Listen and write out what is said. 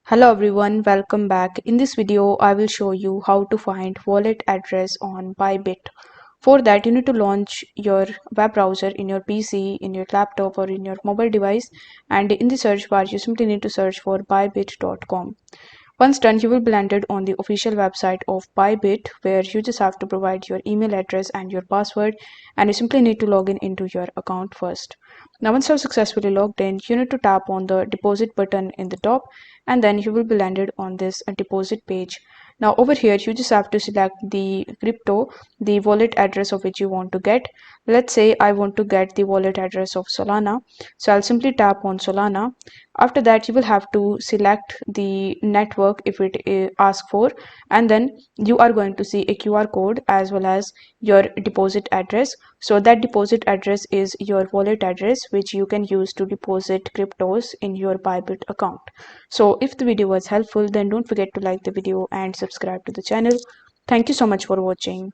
Hello everyone, welcome back. In this video, I will show you how to find wallet address on Bybit. For that, you need to launch your web browser in your PC, in your laptop or in your mobile device, and in the search bar, you simply need to search for bybit.com. Once done, you will be landed on the official website of Bybit, where you just have to provide your email address and your password, and you simply need to log in into your account first. Now, once you're successfully logged in, you need to tap on the deposit button in the top, and then you will be landed on this deposit page. Now, over here, you just have to select the crypto, the wallet address of which you want to get. Let's say I want to get the wallet address of Solana, so I'll simply tap on Solana. After that, you will have to select the network if it asks for, and then you are going to see a QR code as well as your deposit address. So that deposit address is your wallet address which you can use to deposit cryptos in your Bybit account. So if the video was helpful, then don't forget to like the video and subscribe to the channel. Thank you so much for watching.